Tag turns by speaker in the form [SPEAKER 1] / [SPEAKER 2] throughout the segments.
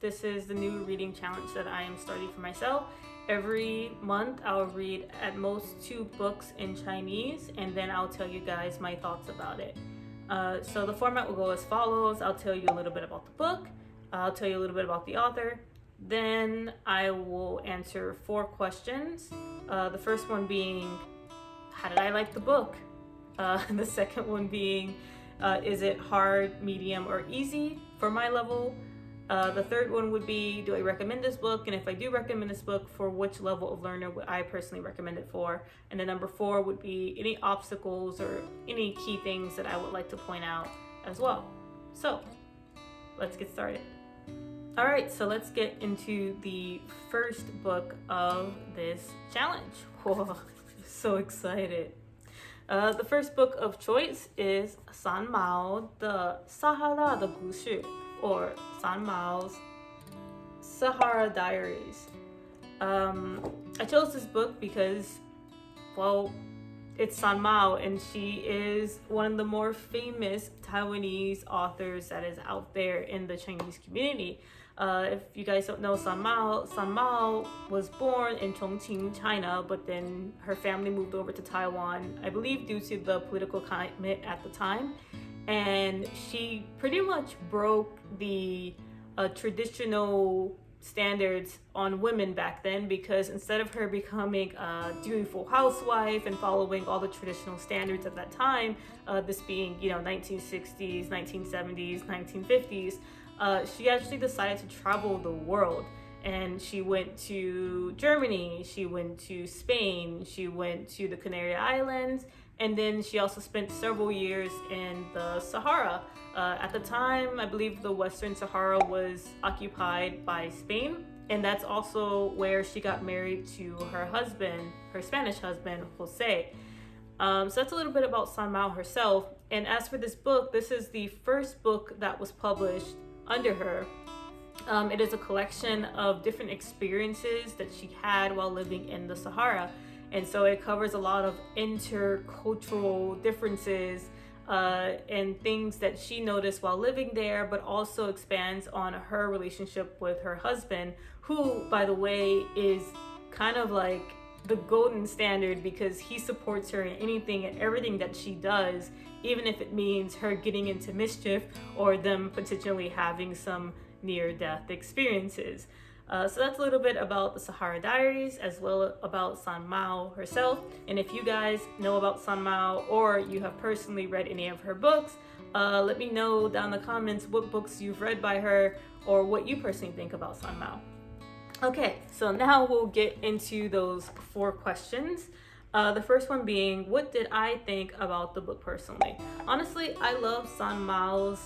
[SPEAKER 1] This is the new reading challenge that I am starting for myself. Every month I'll read at most 2 books in Chinese, and then I'll tell you guys my thoughts about it. So the format will go as follows. I'll tell you a little bit about the book. I'll tell you a little bit about the author. Then I will answer 4 questions. The first one being, how did I like the book? The second one being, is it hard, medium, or easy for my level? The third one would be, do I recommend this book? And if I do recommend this book, for which level of learner would I personally recommend it for? And then number 4 would be any obstacles or any key things that I would like to point out as well. So let's get started. All right, so let's get into the first book of this challenge. Whoa, so excited. The first book of choice is San Mao 的 Sahara 的故事, or San Mao's Sahara Diaries. I chose this book because, well, it's San Mao, and she is one of the more famous Taiwanese authors that is out there in the Chinese community. If you guys don't know San Mao was born in Chongqing, China, but then her family moved over to Taiwan, I believe due to the political climate at the time. And she pretty much broke the traditional standards on women back then, because instead of her becoming a dutiful housewife and following all the traditional standards of that time, this being 1960s, 1970s, 1950s, she actually decided to travel the world. And she went to Germany, she went to Spain, she went to the Canary Islands, and then she also spent several years in the Sahara. At the time, I believe the Western Sahara was occupied by Spain, and that's also where she got married to her husband, her Spanish husband, Jose. So that's a little bit about San Mao herself. And as for this book, this is the first book that was published under her. It is a collection of different experiences that she had while living in the Sahara. And so it covers a lot of intercultural differences and things that she noticed while living there, but also expands on her relationship with her husband, who, by the way, is kind of like the golden standard, because he supports her in anything and everything that she does, even if it means her getting into mischief or them potentially having some near-death experiences. So that's a little bit about the Sahara Diaries, as well about San Mao herself. And if you guys know about San Mao, or you have personally read any of her books, let me know down in the comments what books you've read by her, or what you personally think about San Mao. Okay, so now we'll get into those 4 questions. The first one being, what did I think about the book personally? Honestly, I love San Mao's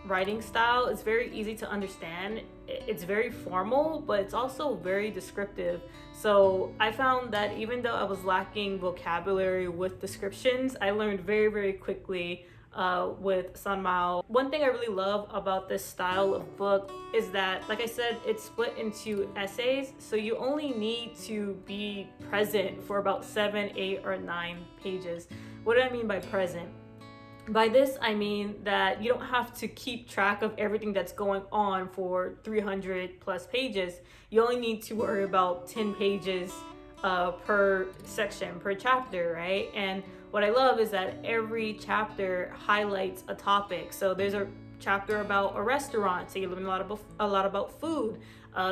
[SPEAKER 1] writing style. It's very easy to understand. It's very formal, but it's also very descriptive. So I found that even though I was lacking vocabulary with descriptions, I learned very, very quickly with San Mao. One thing I really love about this style of book is that, like I said, it's split into essays, so you only need to be present for about 7, 8, or 9 pages. What do I mean by present? By this, I mean that you don't have to keep track of everything that's going on for 300 plus pages. You only need to worry about 10 pages per section, per chapter, right? And what I love is that every chapter highlights a topic. So there's a chapter about a restaurant, so you learn a lot about food.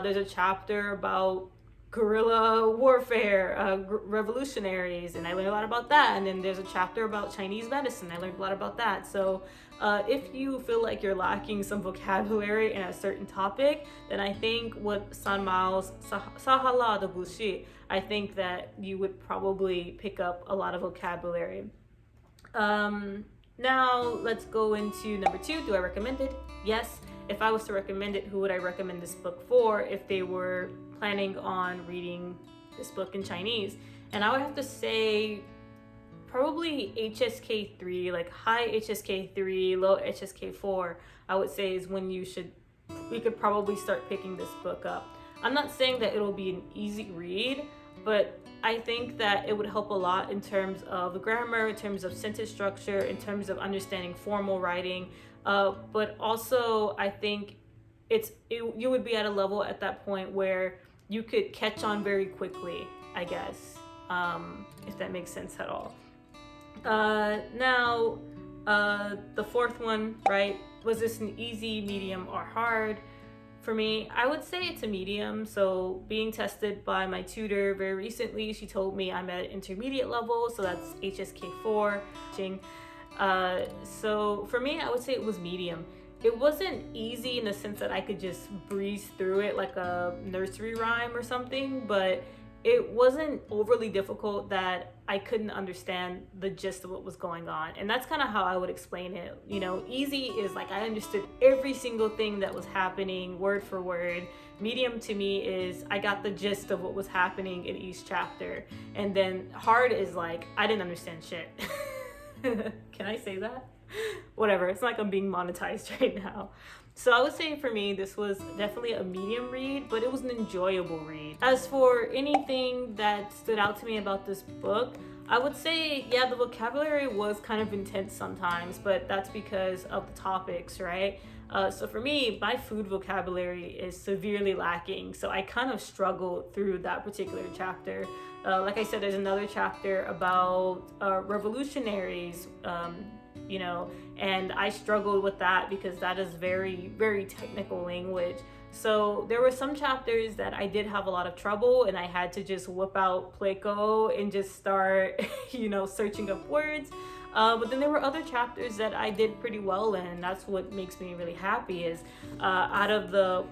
[SPEAKER 1] There's a chapter about guerrilla warfare, revolutionaries, and I learned a lot about that. And then there's a chapter about Chinese medicine. I learned a lot about that. So if you feel like you're lacking some vocabulary in a certain topic, then I think with San Mao's Sahara的故事, I think that you would probably pick up a lot of vocabulary. Now let's go into number 2. Do I recommend it? Yes. If I was to recommend it, who would I recommend this book for if they were planning on reading this book in Chinese? And I would have to say probably HSK 3, like high HSK 3, low HSK 4, I would say is when we could probably start picking this book up. I'm not saying that it'll be an easy read, but I think that it would help a lot in terms of the grammar, in terms of sentence structure, in terms of understanding formal writing. But also, I think you would be at a level at that point where you could catch on very quickly, I guess, if that makes sense at all. Now, the fourth one, right? Was this an easy, medium, or hard? For me, I would say it's a medium. So being tested by my tutor very recently, she told me I'm at intermediate level, so that's HSK4. So for me, I would say it was medium. It wasn't easy in the sense that I could just breeze through it like a nursery rhyme or something, but it wasn't overly difficult that I couldn't understand the gist of what was going on. And that's kind of how I would explain it. You know, easy is like I understood every single thing that was happening word for word. Medium to me is I got the gist of what was happening in each chapter. And then hard is like I didn't understand shit. Can I say that? Whatever, it's not like I'm being monetized right now. So I would say for me, this was definitely a medium read, but it was an enjoyable read. As for anything that stood out to me about this book, I would say, yeah, the vocabulary was kind of intense sometimes, but that's because of the topics, right? So for me, my food vocabulary is severely lacking, so I kind of struggled through that particular chapter. Like I said, there's another chapter about revolutionaries, you know, and I struggled with that because that is very, very technical language. So there were some chapters that I did have a lot of trouble, and I had to just whip out Pleco and just start, you know, searching up words. But then there were other chapters that I did pretty well in. That's what makes me really happy is out of the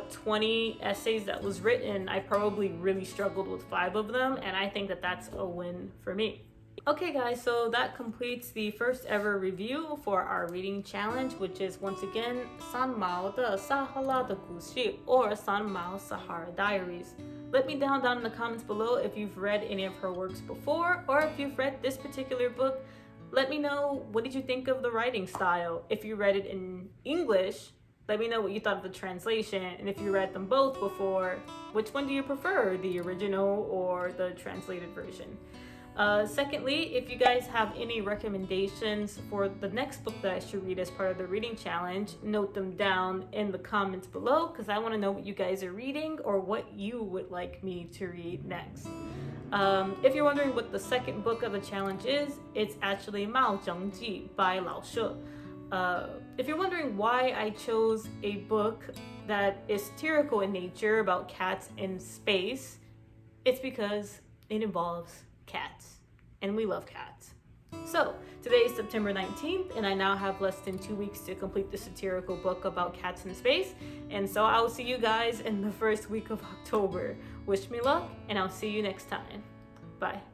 [SPEAKER 1] 20 essays that was written, I probably really struggled with 5 of them, and I think that that's a win for me. Okay guys, so that completes the first ever review for our reading challenge, which is once again San Mao的撒哈拉的故事 or San Mao Sahara Diaries. Let me down in the comments below if you've read any of her works before, or if you've read this particular book. Let me know, what did you think of the writing style? If you read it in English, let me know what you thought of the translation, and if you read them both before, which one do you prefer, the original or the translated version? Secondly, if you guys have any recommendations for the next book that I should read as part of the reading challenge, note them down in the comments below because I want to know what you guys are reading or what you would like me to read next. If you're wondering what the second book of the challenge is, it's actually Mao Zhengji by Lao She. If you're wondering why I chose a book that is satirical in nature about cats in space, it's because it involves cats, and we love cats. So today is September 19th, and I now have less than 2 weeks to complete the satirical book about cats in space, and so I will see you guys in the first week of October. Wish me luck, and I'll see you next time. Bye.